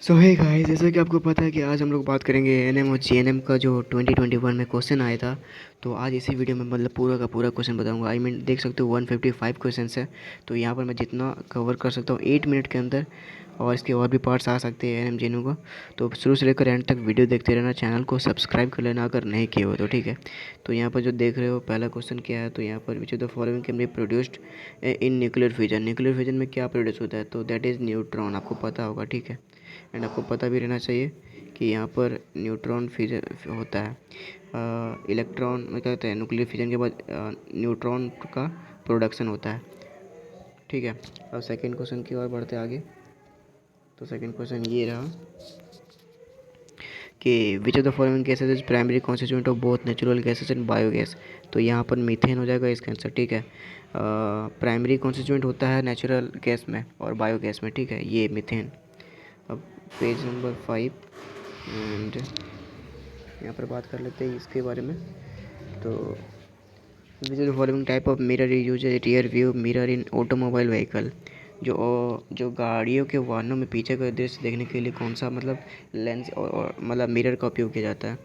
सो hey guys, जैसा कि आपको पता है कि आज हम लोग बात करेंगे एएनएम और जीएनएम का जो 2021 में क्वेश्चन आया था। तो आज इसी वीडियो में मतलब पूरा का पूरा क्वेश्चन बताऊंगा। आई मीन देख सकते हो 155 क्वेश्चंस है। तो यहाँ पर मैं जितना कवर कर सकता हूँ 8 मिनट के अंदर, और इसके और भी पार्ट्स आ सकते हैं एएनएम जीएनएम का। तो शुरू से लेकर एंड तक वीडियो देखते रहना, चैनल को सब्सक्राइब कर लेना अगर नहीं किए हो तो, ठीक है। तो यहाँ पर जो देख रहे हो पहला क्वेश्चन क्या है, तो यहाँ पर विच of the following can be produced in nuclear fusion. Nuclear fusion में क्या प्रोड्यूस होता है, तो दैट इज़ न्यूट्रॉन। आपको पता होगा, ठीक है। एंड आपको पता भी रहना चाहिए कि यहाँ पर न्यूट्रॉन फिजन होता है। इलेक्ट्रॉन में क्या होता है, न्यूक्लियर फिजन के बाद न्यूट्रॉन का प्रोडक्शन होता है, ठीक है। अब सेकंड क्वेश्चन की ओर बढ़ते आगे। तो सेकंड क्वेश्चन ये रहा कि विच of the following gases is primary constituent of both natural gases and biogas. तो यहाँ पर मीथेन हो जाएगा इसका आंसर, ठीक है। प्राइमरी कॉन्स्टिट्यूएंट होता है नेचुरल गैस में और बायोगैस में, ठीक है, ये मीथेन। अब पेज नंबर 5 एंड यहाँ पर बात कर लेते हैं इसके बारे में। तो which is the following type of mirror use rear view mirror in automobile vehicle. जो गाड़ियों के वाहनों में पीछे का दृश्य देखने के लिए कौन सा मतलब लेंस और मतलब मिरर का उपयोग किया जाता है।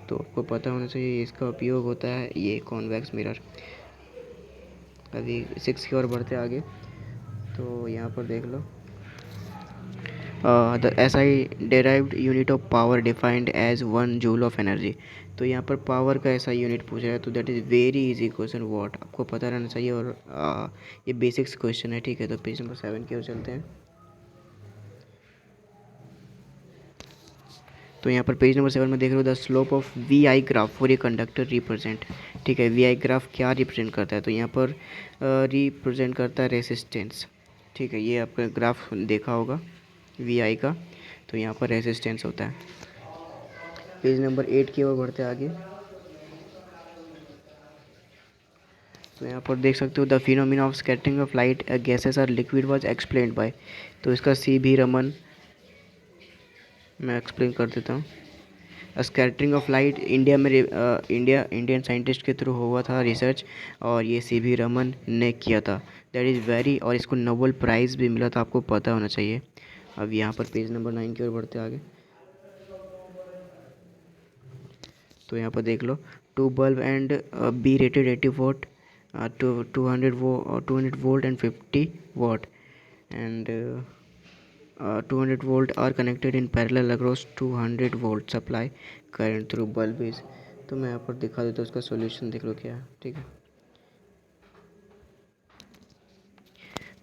तो आपको पता होना चाहिए इसका उपयोग होता है ये कॉन्वेक्स मिरर। अभी 6 की ओर बढ़ते आगे। तो यहाँ पर देख लो, the SI derived unit of power defined as 1 joule of energy. तो यहाँ पर पावर का ऐसा यूनिट पूछ रहा है, तो that is very easy question, what आपको पता रहना चाहिए। और ये बेसिक्स क्वेश्चन है, ठीक है। तो पेज नंबर 7 की ओर चलते हैं। तो यहाँ पर पेज नंबर 7 में देख रहे हो, the slope of VI graph for a conductor represent, ठीक है। VI ग्राफ क्या रिप्रेजेंट करता है, तो यहाँ पर रिप्रेजेंट करता है रेसिस्टेंस, ठीक है। ये आपका ग्राफ देखा होगा VI का, तो यहाँ पर रेसिस्टेंस होता है। पेज नंबर 8 की ओर बढ़ते आगे। तो यहाँ पर देख सकते हो, the phenomena of scattering of light gases or liquid was explained by. तो इसका CB रमन मैं एक्सप्लेन कर देता हूँ। स्कैटरिंग ऑफ लाइट इंडिया में इंडियन साइंटिस्ट के थ्रू हुआ था रिसर्च, और ये CB रमन ने किया था। दैट इज़ वेरी, और इसको नोबेल प्राइज़ भी मिला था, आपको पता होना चाहिए। अब यहाँ पर पेज नंबर 9 की ओर बढ़ते आगे। तो यहाँ पर देख लो, two bulb and b rated 80 watt, to 200 volt and 50 watt, and 200 volt are connected in parallel across 200 volt supply current through bulb is. तो मैं यहाँ पर दिखा देता हूँ, उसका सॉल्यूशन देख लो क्या है, ठीक है।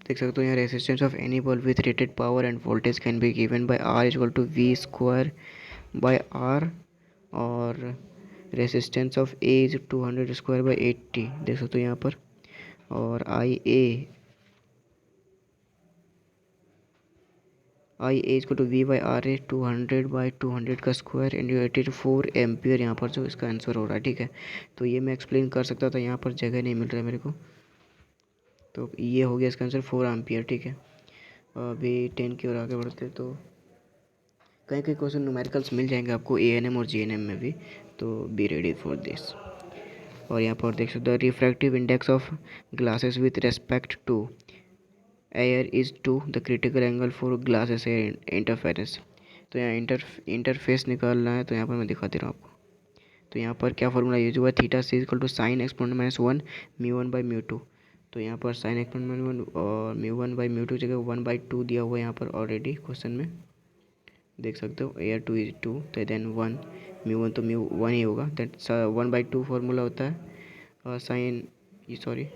देख सकते हो यहाँ, resistance of any bulb with rated power and voltage can be given by R equal to V square by R, और resistance of A is 200 square by 80, देख सकते हो यहाँ पर। और I a is to V by R है 200/200 का square and 84 ampere, यहाँ पर जो इसका आंसर हो रहा है, ठीक है। तो ये मैं एक्सप्लेन कर सकता था, यहाँ पर जगह नहीं मिल रहा है मेरे को। तो ये हो गया इसका आंसर 4 एम्पियर, ठीक है। अभी 10 की ओर आगे बढ़ते, तो कहीं कहीं क्वेश्चन न्यूमेरिकल्स मिल जाएंगे आपको ANM और GNM में भी, तो बी रेडी फॉर दिस। और यहाँ पर देख सकते हो, refractive index of glasses with respect to air is two the critical angle for glasses air interference. तो यहाँ इंटरफेस निकालना है, तो यहाँ पर मैं दिखा दे रहा हूँ आपको। तो यहाँ पर क्या फॉर्मूला यूज हुआ है, theta C equal to sine exponent -1 μ1/μ2। तो यहाँ पर साइन एक्सपोनेंट 1 और μ1/μ2 जगह 1/2 दिया हुआ है यहाँ पर ऑलरेडी क्वेश्चन में, देख सकते हो। एयर 2 इज 2, तो देन 1 μ1, तो μ1 ही होगा। दैट 1/2 फार्मूला होता है साइन, सॉरी,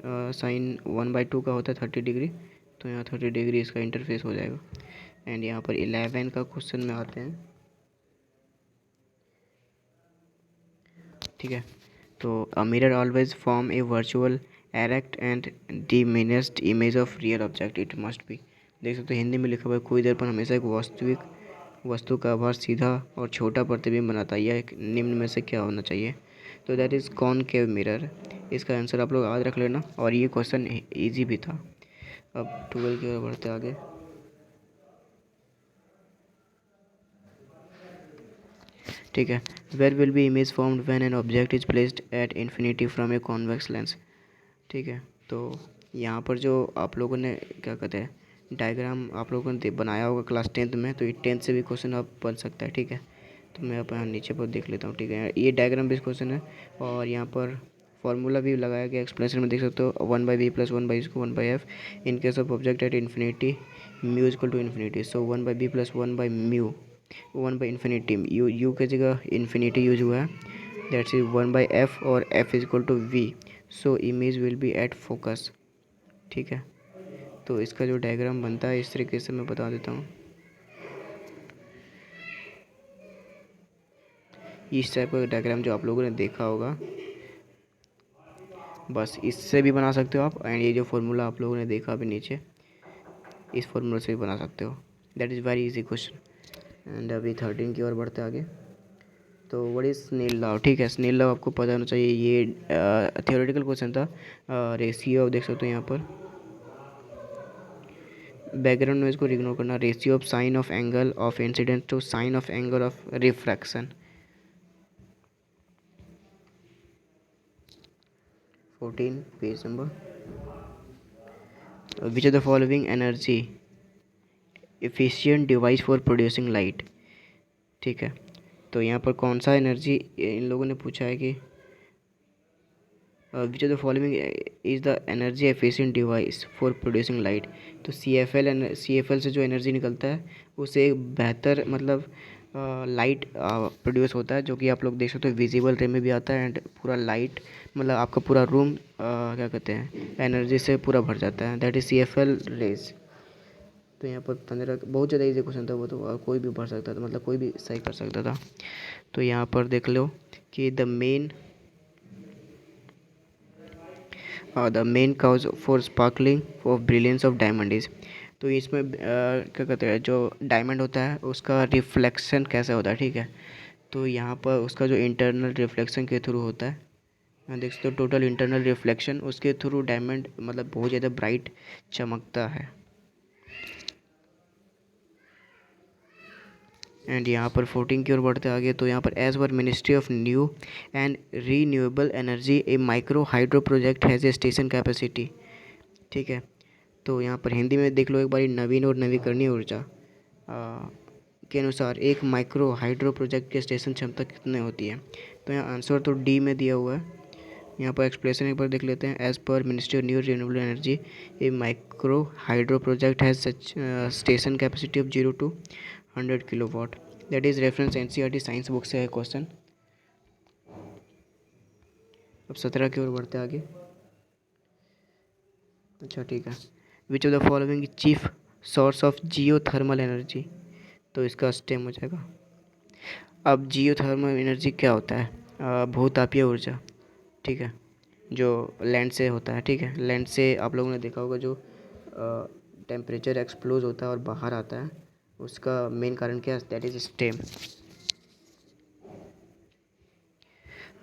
साइन 1/2 का होता है 30 डिग्री। तो यहाँ 30 डिग्री इसका इंटरफेस हो जाएगा। एंड यहाँ पर 11 का क्वेश्चन में आते हैं, ठीक है। तो a mirror always form A virtual erect and diminished image of real object it must be. देख सकते हो हिंदी में लिखा हुआ है, कोई दर्पण हमेशा एक वास्तविक वस्तु का आभार सीधा और छोटा प्रतिबिंब बनाता है, यह निम्न में से क्या होना चाहिए। तो दैट इज़ कॉनकेव मिरर। इसका आंसर आप लोग याद रख लेना, और ये क्वेश्चन इजी भी था। अब 12 की ओर बढ़ते आगे। ठीक है, where will be image formed when an object is placed at infinity from a convex lens. ठीक है, तो यहाँ पर जो आप लोगों ने क्या कहते हैं डायग्राम आप लोगों ने बनाया होगा क्लास 10th में, तो ये 10th से भी क्वेश्चन अब बन सकता है, ठीक है। तो मैं अब यहाँ नीचे पर देख लेता हूँ, ठीक है। ये डायग्राम बेस्ड क्वेश्चन है और यहाँ पर फार्मूला भी लगाया गया, एक्सप्लेनेशन में देख सकते हो 1/v+1/1/f in case of object at infinity mu equal to infinity. So 1/b+1/μ 1/इन्फिनिटी यू की जगह इन्फिनिटी यूज हुआ है, दैट्स इज 1/f और f is equal to v। So image will be at focus, ठीक है। तो इसका जो डायग्राम बनता है इस तरीके से मैं बता देता हूँ। इस टाइप का डायग्राम जो आप लोगों ने देखा होगा, बस इससे भी बना सकते हो आप। एंड ये जो फार्मूला आप लोगों ने देखा अभी नीचे, इस फार्मूला से भी बना सकते हो। That is very easy question. And अभी 13 की ओर बढ़ते आगे। तो व्हाट इज स्नेल लॉ, ठीक है। स्नेल लॉ आपको पता होना चाहिए, ये थियोरेटिकल क्वेश्चन था। रेशियो देख सकते हो यहाँ पर, बैकग्राउंड नॉइज को इग्नोर करना। Ratio of sine of angle of incident to sine of angle of refraction. 14 page number. Which of the following energy efficient device for producing light, ठीक है। तो यहाँ पर कौन सा एनर्जी इन लोगों ने पूछा है कि विच of the following is the energy efficient device for producing light. तो सी एफ एल से जो एनर्जी निकलता है उससे एक बेहतर मतलब लाइट प्रोड्यूस होता है, जो कि आप लोग देख सकते हो विजिबल रे में भी आता है। एंड पूरा लाइट मतलब आपका पूरा रूम क्या कहते हैं एनर्जी से पूरा भर जाता है, that is C F L rays. तो यहाँ पर 15 बहुत ज़्यादा इजी क्वेश्चन था वो, तो कोई भी भर सकता था, मतलब कोई भी सही कर सकता था। तो यहाँ पर देख लो कि the main cause for sparkling of brilliance of diamond is. तो इसमें क्या कहते हैं जो डायमंड होता है उसका रिफ्लेक्शन कैसे होता है, ठीक है। तो यहाँ पर उसका जो इंटरनल रिफ्लेक्शन के थ्रू होता है, यहाँ देख सकते हो टोटल इंटरनल रिफ्लेक्शन, उसके थ्रू डायमंड मतलब बहुत ज़्यादा ब्राइट चमकता है। एंड यहाँ पर 14 की ओर बढ़ते आगे। तो यहाँ पर एज पर ministry of new and renewable energy a micro hydro project has a station capacity, ठीक है। तो यहाँ पर हिंदी में देख लो एक बार, नवीन और नवीकरणीय ऊर्जा के अनुसार एक माइक्रो हाइड्रो प्रोजेक्ट की स्टेशन क्षमता कितनी होती है। तो यहाँ आंसर तो डी में दिया हुआ है। यहाँ पर एक्सप्लेनेशन एक बार देख लेते हैं। एज पर ministry of new renewable energy a micro hydro project has such station capacity of 0 to 100 kilowatt. That is reference NCERT science book से है क्वेश्चन। अब 17 की ओर बढ़ते आगे। अच्छा ठीक है। Which of the following chief source of Jio thermal energy. तो इसका स्टेम हो जाएगा। अब जियो थर्मल एनर्जी क्या होता है, भूतापीय ऊर्जा, ठीक है, जो लैंड से होता है, ठीक है। लैंड से आप लोगों ने देखा होगा जो टेम्परेचर एक्सप्लोज होता है और बाहर आता है, उसका मेन कारण क्या है, दैट इज स्टेम।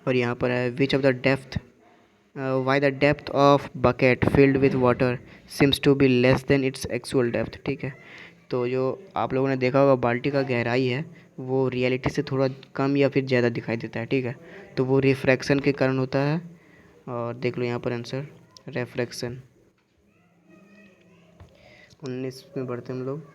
और यहाँ पर है which of the depth why the depth of bucket filled with water seems to be less than its actual depth, ठीक है। तो जो आप लोगों ने देखा होगा बाल्टी का गहराई है वो रियलिटी से थोड़ा कम या फिर ज़्यादा दिखाई देता है, ठीक है। तो वो रिफ्रैक्शन के कारण होता है। और देख लो यहाँ पर आंसर रेफ्रैक्शन। 19 में बढ़ते हम लोग।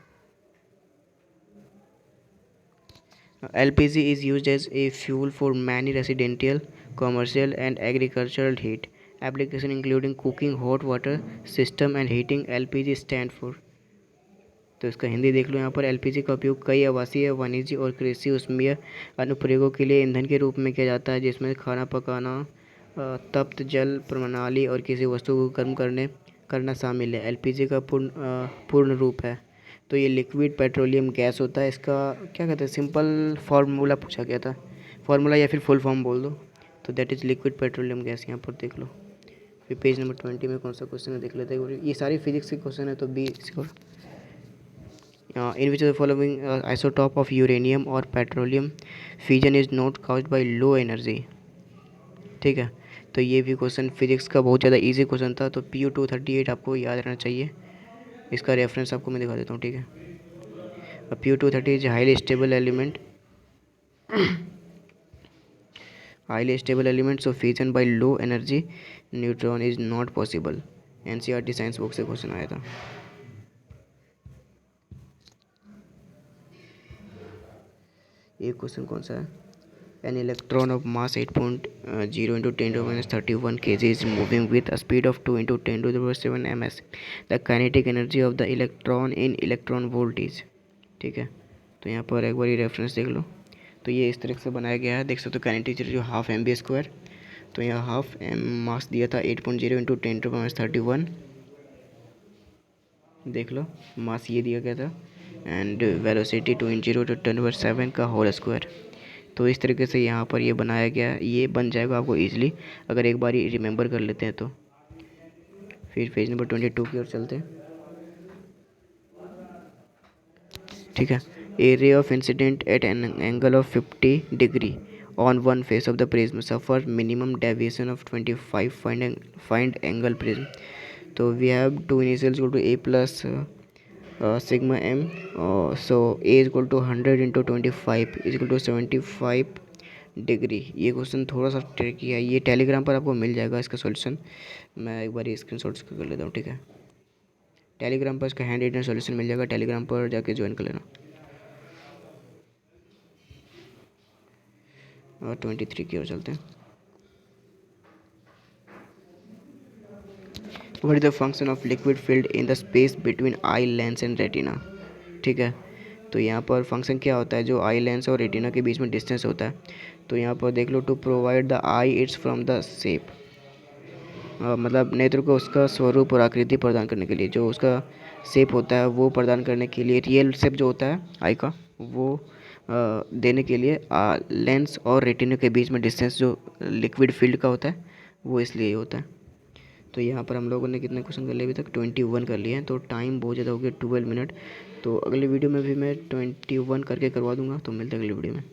LPG is used as a fuel for many residential, commercial, and agricultural heat application, including cooking, hot water system, and heating. LPG stand for। तो इसका हिंदी देख लो यहाँ पर। LPG का उपयोग कई आवासीय, वाणिज्य और कृषि ऊष्मीय अनुप्रयोगों के लिए ईंधन के रूप में किया जाता है, जिसमें खाना पकाना, तप्त जल प्रणाली और किसी वस्तु को गर्म करना शामिल है। LPG का पूर्ण रूप है। तो ये लिक्विड पेट्रोलियम गैस होता है। इसका क्या कहते हैं, सिंपल फार्मूला पूछा गया था, फार्मूला या फिर फुल फॉर्म बोल दो। तो that is liquid petroleum gas. यहाँ पर देख लो। फिर पेज नंबर 20 में कौन सा क्वेश्चन है देख लेते हैं। ये सारी फिजिक्स के क्वेश्चन है, तो बी इसको in which of the following isotope of uranium और petroleum fusion is not caused by low energy, ठीक है। तो ये भी क्वेश्चन फिजिक्स का बहुत ज़्यादा इजी क्वेश्चन था। तो Pu-238 आपको याद रहना चाहिए। इसका रेफरेंस आपको मैं दिखा देता हूँ, ठीक है। Pu-230 is highly stable element, so fission by low energy neutron is not possible। NCERT science book से क्वेश्चन आया था। एक क्वेश्चन कौन सा है, an electron of mass 8.0 into 10⁻31 kg is moving with a speed of 2 into 10⁻7 ms, the kinetic energy of the electron in electron volt is. ठीक है, तो यहाँ पर एक बार रेफरेंस देख लो। तो ये इस तरीके से बनाया गया है, देख सकते हो kinetic energy half M V square. तो यहाँ हाफ एम मास दिया था 8.0 इंटू 10⁻31, देख लो मास ये दिया गया था, एंड वेलोसिटी 2 × 10⁻7 का होल स्क्वायर। तो इस तरीके से यहाँ पर ये बनाया गया है, ये बन जाएगा आपको ईजिली अगर एक बार रिमेंबर कर लेते हैं तो। फिर पेज नंबर 22 की ओर चलते हैं। ठीक है, a ray of incident at an angle of 50 degree on one face of the prism suffer minimum deviation of 25, find angle prism. तो we have to initials equal to a plus sigma m, so a is equal to 100 into 25 is equal to 75 degree. ये question थोड़ा सा tricky है, ये Telegram पर आपको मिल जाएगा इसका सॉल्यूशन। मैं एक बार स्क्रीन शॉट कर लेता हूँ। ठीक है, टेलीग्राम पर इसका हैंड रिटन सॉल्यूशन मिल जाएगा, टेलीग्राम पर जाके ज्वाइन कर लेना। और 23 की ओर चलते हैं। What is the function of liquid field in the space between eye lens and retina. ठीक है, तो यहाँ पर फंक्शन क्या होता है, जो आई लेंस और रेटिना के बीच में डिस्टेंस होता है। तो यहाँ पर देख लो, to provide the eye its from the shape, मतलब नेत्र को उसका स्वरूप और आकृति प्रदान करने के लिए, जो उसका शेप होता है वो प्रदान करने के लिए, रियल शेप जो होता है आई का वो देने के लिए लेंस और रेटिना के बीच में डिस्टेंस जो लिक्विड फील्ड का होता है वो इसलिए होता है। तो यहाँ पर हम लोगों ने कितने क्वेश्चन कर लिए अभी तक, 21 कर लिए हैं। तो टाइम बहुत ज़्यादा हो गया, 12 मिनट। तो अगली वीडियो में भी मैं 21 करके करवा दूँगा। तो मिलते हैं अगली वीडियो में।